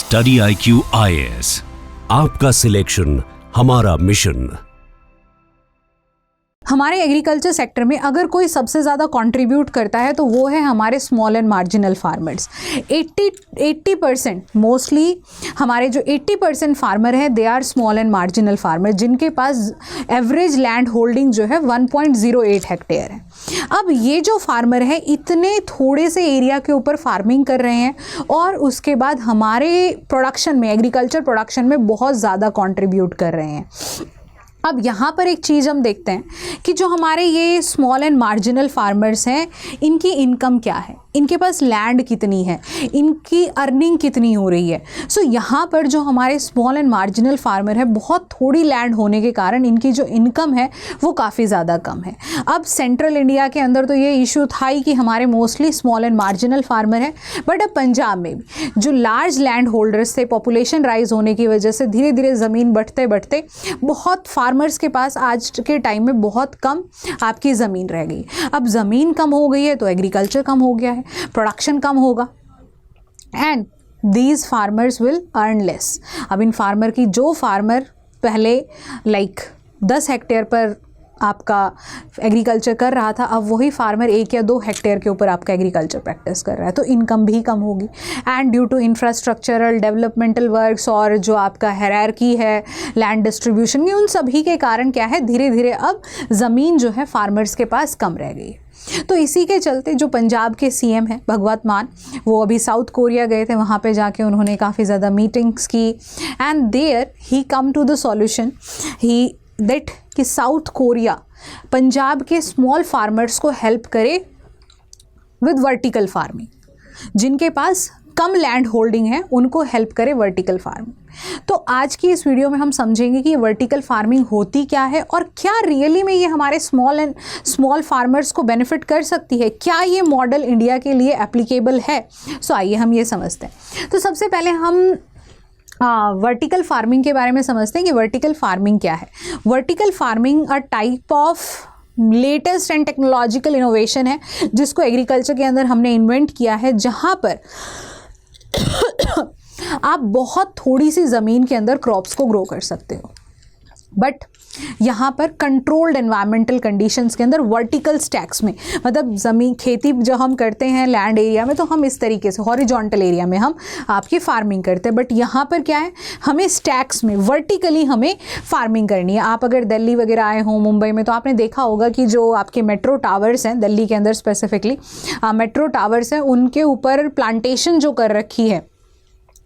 Study IQ IAS, आपका selection हमारा mission. हमारे एग्रीकल्चर सेक्टर में अगर कोई सबसे ज़्यादा कंट्रीब्यूट करता है तो वो है हमारे small and marginal farmers. 80% mostly हमारे जो 80% फार्मर हैं they are small and marginal farmer, जिनके पास एवरेज लैंड होल्डिंग जो है 1.08 हेक्टेयर है। अब ये जो फार्मर है इतने थोड़े से एरिया के ऊपर फार्मिंग कर रहे हैं और उसके बाद हमारे प्रोडक्शन में, एग्रीकल्चर प्रोडक्शन में बहुत ज़्यादा कंट्रीब्यूट कर रहे हैं। अब यहाँ पर एक चीज़ हम देखते हैं कि जो हमारे ये स्मॉल एंड मार्जिनल फार्मर्स हैं इनकी इनकम क्या है, इनके पास लैंड कितनी है, इनकी अर्निंग कितनी हो रही है। सो यहाँ पर जो हमारे स्मॉल एंड मार्जिनल फार्मर है बहुत थोड़ी लैंड होने के कारण इनकी जो इनकम है वो काफ़ी ज़्यादा कम है। अब सेंट्रल इंडिया के अंदर तो ये इशू था ही कि हमारे mostly small and marginal farmer है, बट अब पंजाब में भी जो लार्ज लैंड होल्डर्स थे, पॉपुलेशन राइज होने की वजह से धीरे धीरे ज़मीन बढ़ते बढ़ते बहुत फार्मर्स के पास आज के टाइम में बहुत कम आपकी ज़मीन रह गई। अब ज़मीन कम हो गई है तो एग्रीकल्चर कम हो गया है, प्रोडक्शन कम होगा and these farmers will earn less. अब इन फार्मर की, जो फार्मर पहले 10 हेक्टेयर पर आपका एग्रीकल्चर कर रहा था, अब वही फार्मर 1 या 2 हेक्टेयर के ऊपर आपका एग्रीकल्चर प्रैक्टिस कर रहा है, तो इनकम भी कम होगी। And due to infrastructural developmental works और जो आपका हायरार्की है लैंड डिस्ट्रीब्यूशन की, उन सभी के कारण क्या है, धीरे धीरे अब ज़मीन जो है फार्मर्स के पास कम रह गई। तो इसी के चलते जो पंजाब के CM हैं भगवंत मान, वो अभी साउथ कोरिया गए थे, वहाँ पे जाके उन्होंने काफ़ी ज़्यादा मीटिंग्स की and there he came to the solution he that कि साउथ कोरिया पंजाब के स्मॉल फार्मर्स को हेल्प करे विद वर्टिकल फार्मिंग, जिनके पास कम लैंड होल्डिंग है उनको हेल्प करे वर्टिकल फार्मिंग। तो आज की इस वीडियो में हम समझेंगे कि ये वर्टिकल फार्मिंग होती क्या है और क्या रियली में ये हमारे स्मॉल फार्मर्स को बेनिफिट कर सकती है, क्या ये मॉडल इंडिया के लिए एप्लीकेबल है। सो आइए हम ये समझते हैं। तो सबसे पहले हम वर्टिकल फार्मिंग के बारे में समझते हैं कि वर्टिकल फार्मिंग क्या है। Vertical farming a type of latest and technological innovation है जिसको एग्रीकल्चर के अंदर हमने इन्वेंट किया है, जहाँ पर आप बहुत थोड़ी सी ज़मीन के अंदर क्रॉप्स को ग्रो कर सकते हो, बट यहाँ पर कंट्रोल्ड एनवायरमेंटल कंडीशंस के अंदर वर्टिकल स्टैक्स में, मतलब ज़मीन खेती जो हम करते हैं लैंड एरिया में तो हम इस तरीके से हॉरिजॉन्टल एरिया में हम आपकी फार्मिंग करते हैं, बट यहाँ पर क्या है, हमें स्टैक्स में वर्टिकली हमें फार्मिंग करनी है। आप अगर दिल्ली वगैरह आए हों, मुंबई में, तो आपने देखा होगा कि जो आपके मेट्रो टावर्स हैं दिल्ली के अंदर स्पेसिफिकली मेट्रो टावर्स हैं, उनके ऊपर प्लांटेशन जो कर रखी है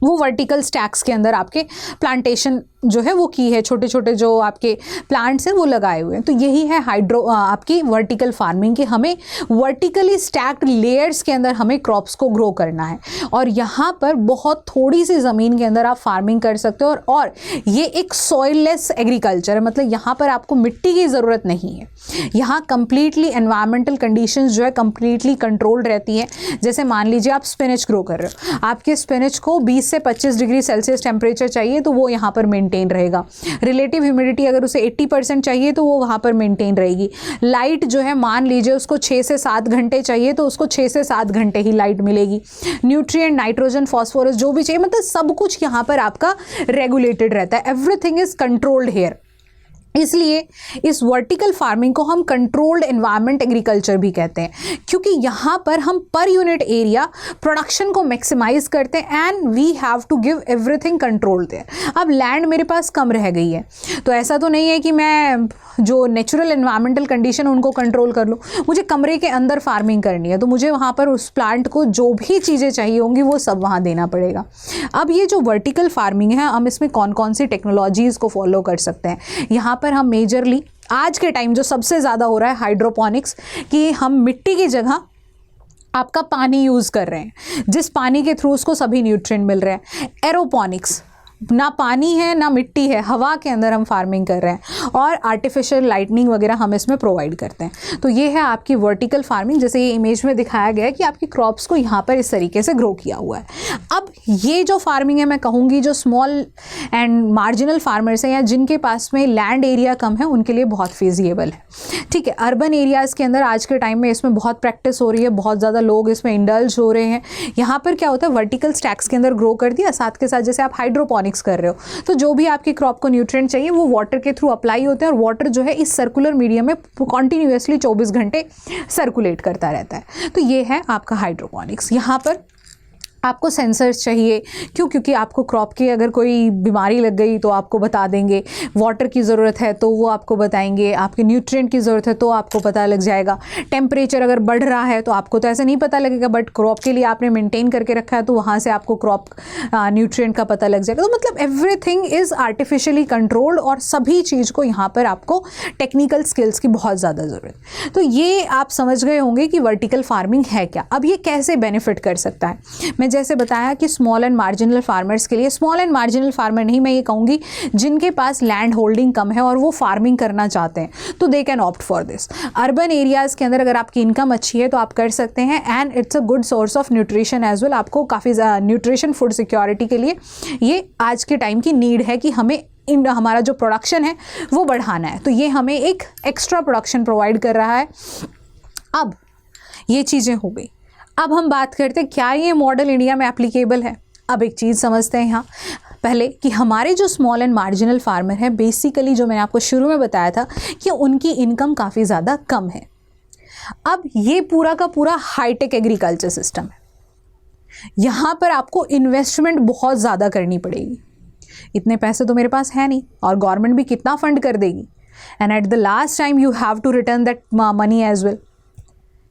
वो वर्टिकल स्टैक्स के अंदर आपके प्लांटेशन जो है वो की है, छोटे छोटे जो आपके प्लांट्स हैं वो लगाए हुए हैं। तो यही है आपकी वर्टिकल फार्मिंग, कि हमें वर्टिकली स्टैक्ड लेयर्स के अंदर हमें क्रॉप्स को ग्रो करना है और यहाँ पर बहुत थोड़ी सी ज़मीन के अंदर आप फार्मिंग कर सकते हो। और ये एक सॉइललेस एग्रीकल्चर है, मतलब यहाँ पर आपको मिट्टी की ज़रूरत नहीं है। यहाँ कंप्लीटली एनवायरमेंटल कंडीशंस जो है कंप्लीटली कंट्रोल्ड रहती है। जैसे मान लीजिए आप स्पिनच ग्रो कर रहे हो, आपके स्पिनच को 20 से 25 डिग्री सेल्सियस टेम्परेचर चाहिए तो वो यहाँ पर मेंटेन रहेगा। रिलेटिव ह्यूमिडिटी अगर उसे 80% चाहिए तो वो वहाँ पर मेंटेन रहेगी। लाइट जो है मान लीजिए उसको 6 से 7 घंटे चाहिए तो उसको 6 से 7 घंटे ही लाइट मिलेगी। न्यूट्रिएंट, नाइट्रोजन, फॉस्फोरस जो भी चाहिए, मतलब सब कुछ यहाँ पर आपका रेगुलेटेड रहता है। Everything is controlled here. इसलिए इस वर्टिकल फार्मिंग को हम कंट्रोल्ड एनवायरनमेंट एग्रीकल्चर भी कहते हैं, क्योंकि यहाँ पर हम पर यूनिट एरिया प्रोडक्शन को मैक्सिमाइज करते हैं and we have to give everything controlled there. अब लैंड मेरे पास कम रह गई है तो ऐसा तो नहीं है कि मैं जो नेचुरल एनवायरमेंटल कंडीशन उनको कंट्रोल कर लूँ, मुझे कमरे के अंदर फार्मिंग करनी है तो मुझे वहाँ पर उस प्लांट को जो भी चीज़ें चाहिए होंगी वो सब वहाँ देना पड़ेगा। अब ये जो वर्टिकल फार्मिंग है, हम इसमें कौन कौन सी टेक्नोलॉजीज़ को फॉलो कर सकते हैं। यहाँ पर हम मेजरली आज के टाइम जो सबसे ज़्यादा हो रहा है हाइड्रोपोनिक्स, कि हम मिट्टी की जगह आपका पानी यूज़ कर रहे हैं, जिस पानी के थ्रू उसको सभी न्यूट्रिएंट मिल रहे हैं। एरोपोनिक्स, ना पानी है ना मिट्टी है, हवा के अंदर हम फार्मिंग कर रहे हैं और आर्टिफिशियल लाइटनिंग वगैरह हम इसमें प्रोवाइड करते हैं। तो ये है आपकी वर्टिकल फार्मिंग, जैसे ये इमेज में दिखाया गया है कि आपकी क्रॉप्स को यहाँ पर इस तरीके से ग्रो किया हुआ है। अब ये जो फार्मिंग है, मैं कहूँगी जो स्मॉल एंड मार्जिनल फार्मर्स हैं या जिनके पास में लैंड एरिया कम है, उनके लिए बहुत फिजिएबल है। ठीक है, अर्बन एरियाज़ के अंदर आज के टाइम में इसमें बहुत प्रैक्टिस हो रही है, बहुत ज़्यादा लोग इसमें इंडल्ज हो रहे हैं। यहाँ पर क्या होता है, वर्टिकल स्टैक्स के अंदर ग्रो कर दिया, साथ के साथ जैसे आप हाइड्रोपोनिक्स कर रहे हो तो जो भी आपकी क्रॉप को न्यूट्रिएंट चाहिए वो वाटर के थ्रू अप्लाई होते हैं और वाटर जो है इस सर्कुलर मीडियम में कॉन्टिन्यूसली 24 घंटे सर्कुलेट करता रहता है। तो ये है आपका हाइड्रोपोनिक्स। यहाँ पर आपको सेंसर्स चाहिए, क्यों? क्योंकि आपको क्रॉप की अगर कोई बीमारी लग गई तो आपको बता देंगे, वाटर की ज़रूरत है तो वो आपको बताएंगे, आपके न्यूट्रिएंट की ज़रूरत है तो आपको पता लग जाएगा, टेम्परेचर अगर बढ़ रहा है तो आपको तो ऐसे नहीं पता लगेगा, बट क्रॉप के लिए आपने मेंटेन करके रखा है तो वहाँ से आपको क्रॉप न्यूट्रिएंट का पता लग जाएगा। तो मतलब एवरीथिंग इज़ आर्टिफिशियली कंट्रोल्ड और सभी चीज़ को यहाँ पर आपको टेक्निकल स्किल्स की बहुत ज़्यादा ज़रूरत है। तो ये आप समझ गए होंगे कि वर्टिकल फार्मिंग है क्या। अब ये कैसे बेनिफिट कर सकता है, मैं जैसे बताया कि स्मॉल एंड मार्जिनल फार्मर्स के लिए, स्मॉल एंड मार्जिनल फार्मर नहीं, मैं ये कहूँगी जिनके पास लैंड होल्डिंग कम है और वो फार्मिंग करना चाहते हैं, तो they can opt for this. Urban areas के अंदर अगर आपकी इनकम अच्छी है तो आप कर सकते हैं, and it's a good source of nutrition as well. आपको काफ़ी न्यूट्रिशन फूड सिक्योरिटी के लिए ये आज के टाइम की नीड है कि हमें हमारा जो प्रोडक्शन है वो बढ़ाना है, तो ये हमें एक एक्स्ट्रा प्रोडक्शन प्रोवाइड कर रहा है। अब ये चीज़ें हो गई, अब हम बात करते हैं क्या ये मॉडल इंडिया में एप्लीकेबल है। अब एक चीज़ समझते हैं यहाँ पहले कि हमारे जो स्मॉल एंड मार्जिनल फार्मर हैं, बेसिकली जो मैंने आपको शुरू में बताया था कि उनकी इनकम काफ़ी ज़्यादा कम है। अब ये पूरा का पूरा हाईटेक एग्रीकल्चर सिस्टम है, यहाँ पर आपको इन्वेस्टमेंट बहुत ज़्यादा करनी पड़ेगी। इतने पैसे तो मेरे पास है नहीं और गवर्नमेंट भी कितना फंड कर देगी, and at the last time you have to return that money as well.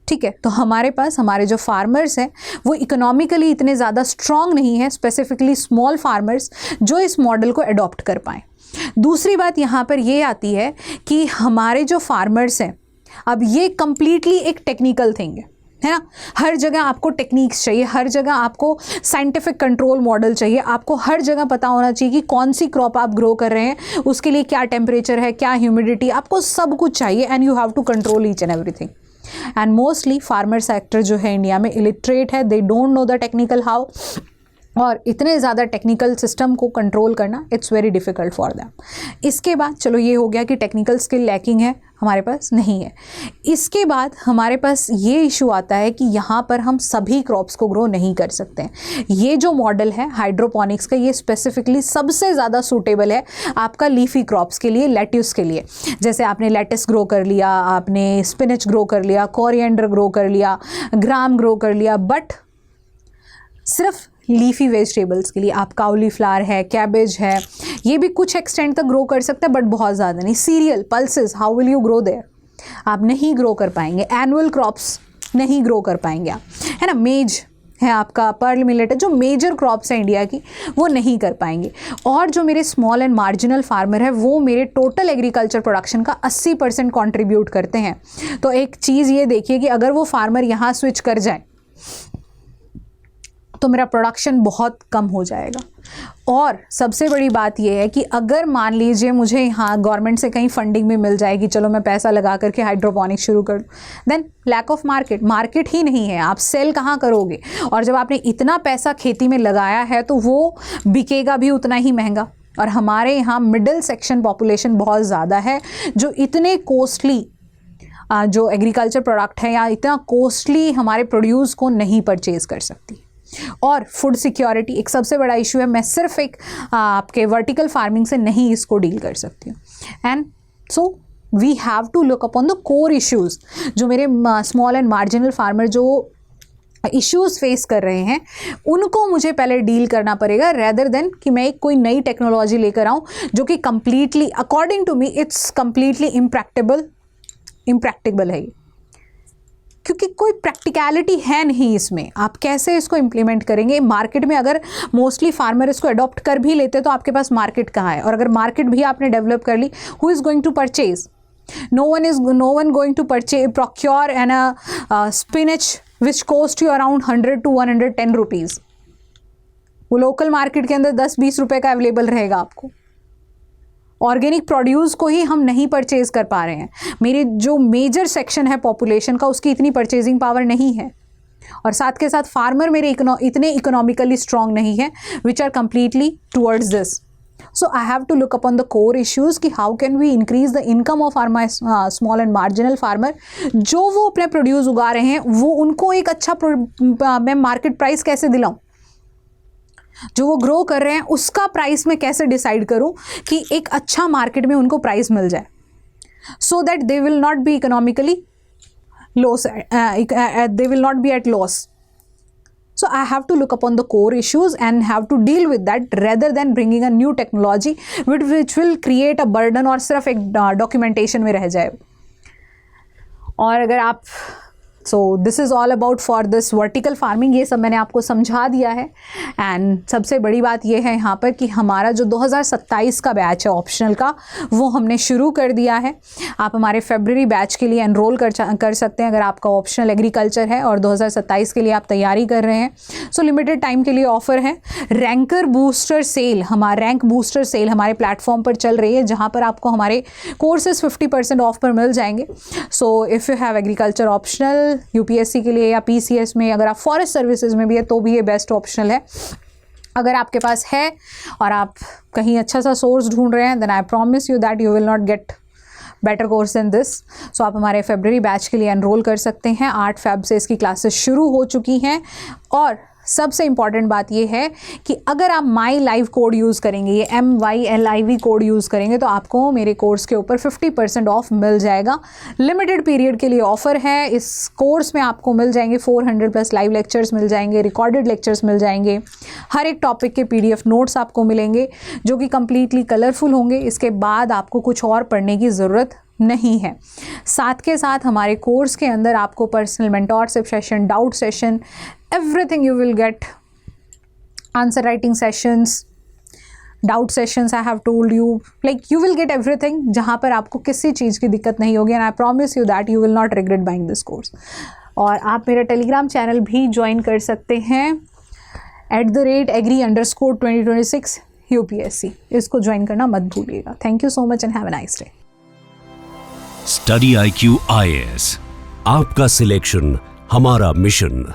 ठीक है, तो हमारे पास हमारे जो फार्मर्स हैं वो इकोनॉमिकली इतने ज़्यादा स्ट्रॉन्ग नहीं है, स्पेसिफिकली स्मॉल फार्मर्स, जो इस मॉडल को अडॉप्ट कर पाएँ। दूसरी बात यहाँ पर ये आती है कि हमारे जो फार्मर्स हैं, अब ये कम्प्लीटली एक टेक्निकल थिंग है ना। हर जगह आपको टेक्निक्स चाहिए, हर जगह आपको साइंटिफिक कंट्रोल मॉडल चाहिए, आपको हर जगह पता होना चाहिए कि कौन सी क्रॉप आप ग्रो कर रहे हैं, उसके लिए क्या टेम्परेचर है, क्या ह्यूमिडिटी, आपको सब कुछ चाहिए, and you have to control each and everything. And mostly farmer sector जो है इंडिया में इलिटरेट है, they don't know the technical how, और इतने ज़्यादा टेक्निकल सिस्टम को कंट्रोल करना it's very difficult for them. इसके बाद चलो ये हो गया कि टेक्निकल स्किल लैकिंग है, हमारे पास नहीं है। इसके बाद हमारे पास ये इशू आता है कि यहाँ पर हम सभी क्रॉप्स को ग्रो नहीं कर सकते हैं। ये जो मॉडल है हाइड्रोपोनिक्स का, ये स्पेसिफिकली सबसे ज़्यादा सूटेबल है आपका लीफी क्रॉप्स के लिए, लेट्यूस के लिए। जैसे आपने लेटिस ग्रो कर लिया, आपने स्पिनच ग्रो कर लिया, कोरिएंडर ग्रो कर लिया, ग्राम ग्रो कर लिया, बट सिर्फ लीफी वेजिटेबल्स के लिए आप काउलीफ्लावर है, कैबेज है, ये भी कुछ एक्सटेंड तक ग्रो कर सकते हैं बट बहुत ज़्यादा नहीं। Serial, pulses, how will you grow there, आप नहीं ग्रो कर पाएंगे। एनुअल क्रॉप्स नहीं ग्रो कर पाएंगे आप, है ना। मेज है आपका, पर्ल मिलेट है, जो मेजर क्रॉप्स हैं इंडिया की, वो नहीं कर पाएंगे। और जो मेरे स्मॉल एंड मार्जिनल फार्मर है वो मेरे टोटल एग्रीकल्चर प्रोडक्शन का 80% कॉन्ट्रीब्यूट करते हैं। तो एक चीज़ ये देखिए कि अगर वो फार्मर यहाँ स्विच कर जाए तो मेरा प्रोडक्शन बहुत कम हो जाएगा। और सबसे बड़ी बात यह है कि अगर मान लीजिए मुझे यहाँ गवर्नमेंट से कहीं फंडिंग भी मिल जाएगी, चलो मैं पैसा लगा करके हाइड्रोपोनिक्स शुरू कर दूँ, देन लैक ऑफ मार्केट ही नहीं है, आप सेल कहाँ करोगे। और जब आपने इतना पैसा खेती में लगाया है तो वो बिकेगा भी उतना ही महंगा। और हमारे यहाँ मिडिल सेक्शन पॉपुलेशन बहुत ज़्यादा है जो इतने कोस्टली जो एग्रीकल्चर प्रोडक्ट है या इतना कोस्टली हमारे प्रोड्यूस को नहीं परचेज़ कर सकती। और फूड सिक्योरिटी एक सबसे बड़ा इशू है, मैं सिर्फ एक आपके वर्टिकल फार्मिंग से नहीं इसको डील कर सकती हूँ। And so we have to look upon the core issues जो मेरे स्मॉल एंड मार्जिनल फार्मर जो इश्यूज़ फेस कर रहे हैं उनको मुझे पहले डील करना पड़ेगा, रेदर देन कि मैं एक कोई नई टेक्नोलॉजी लेकर आऊँ जो कि completely according to me it's completely impractical है, क्योंकि कोई प्रैक्टिकलिटी है नहीं इसमें। आप कैसे इसको इम्प्लीमेंट करेंगे मार्केट में? अगर मोस्टली फार्मर इसको अडॉप्ट कर भी लेते तो आपके पास मार्केट कहाँ है? और अगर मार्केट भी आपने डेवलप कर ली, who is going to purchase? no one going to procure and a spinach which cost you around 100 to 110 rupees. वो लोकल मार्केट के अंदर 10-20 रुपए का अवेलेबल रहेगा आपको। ऑर्गेनिक प्रोड्यूस को ही हम नहीं परचेज कर पा रहे हैं। मेरे जो मेजर सेक्शन है पॉपुलेशन का, उसकी इतनी परचेजिंग पावर नहीं है, और साथ के साथ फार्मर मेरे इतने इकोनॉमिकली स्ट्रांग नहीं है which are completely towards this. So I have to look upon the core issues कि how can we increase the income of our my small and marginal farmer. जो वो अपने प्रोड्यूस उगा रहे हैं वो उनको एक अच्छा मैं मार्केट प्राइस कैसे दिलाऊं, जो वो ग्रो कर रहे हैं उसका प्राइस मैं कैसे डिसाइड करूं कि एक अच्छा मार्केट में उनको प्राइस मिल जाए, so that they will not be economically loss, they will not be at loss. So I have to look upon the core issues and have to deal with that rather than bringing a new technology which will create a burden और सिर्फ एक documentation में रह जाए। और अगर आप so this is all about for this vertical farming, ये सब मैंने आपको समझा दिया है। एंड सबसे बड़ी बात ये है यहाँ पर कि हमारा जो 2027 का बैच है ऑप्शनल का, वो हमने शुरू कर दिया है। आप हमारे फरवरी बैच के लिए एनरोल कर सकते हैं अगर आपका ऑप्शनल एग्रीकल्चर है और 2027 के लिए आप तैयारी कर रहे हैं। सो लिमिटेड टाइम के लिए ऑफर है। रैंकर बूस्टर सेल, हमारा रैंक बूस्टर सेल हमारे प्लेटफॉर्म पर चल रही है, जहाँ पर आपको हमारे कोर्सेज 50% ऑफ पर मिल जाएंगे। So if you have agriculture optional UPSC के लिए या पीसीएस में, अगर आप फॉरेस्ट सर्विसेज में भी है तो भी ये बेस्ट ऑप्शनल है। अगर आपके पास है और आप कहीं अच्छा सा सोर्स ढूंढ रहे हैं, then I promise you that you will not get better course than this. So आप हमारे फरवरी बैच के लिए एनरोल कर सकते हैं। 8 फेब से इसकी क्लासेस शुरू हो चुकी हैं। और सबसे इंपॉर्टेंट बात यह है कि अगर आप माई लाइव कोड यूज़ करेंगे, ये MYLIV कोड यूज़ करेंगे, तो आपको मेरे कोर्स के ऊपर 50% ऑफ मिल जाएगा। लिमिटेड पीरियड के लिए ऑफर है। इस कोर्स में आपको मिल जाएंगे 400+ लाइव लेक्चर्स मिल जाएंगे, रिकॉर्डेड लेक्चर्स मिल जाएंगे, हर एक टॉपिक के PDF नोट्स आपको मिलेंगे जो कि कम्प्लीटली कलरफुल होंगे। इसके बाद आपको कुछ और पढ़ने की ज़रूरत नहीं है। साथ के साथ हमारे कोर्स के अंदर आपको personal mentorship session, doubt session, everything you will get, answer writing sessions, doubt sessions, I have told you, like you will get everything, जहाँ पर आपको किसी चीज़ की दिक्कत नहीं होगी। and I promise you that you will not regret buying this course। और आप मेरा टेलीग्राम चैनल भी ज्वाइन कर सकते हैं @agri_2026 UPSC। इसको ज्वाइन करना मत भूलिएगा। Thank you so much and have a nice day. Study IQ IAS, आपका सिलेक्शन हमारा मिशन।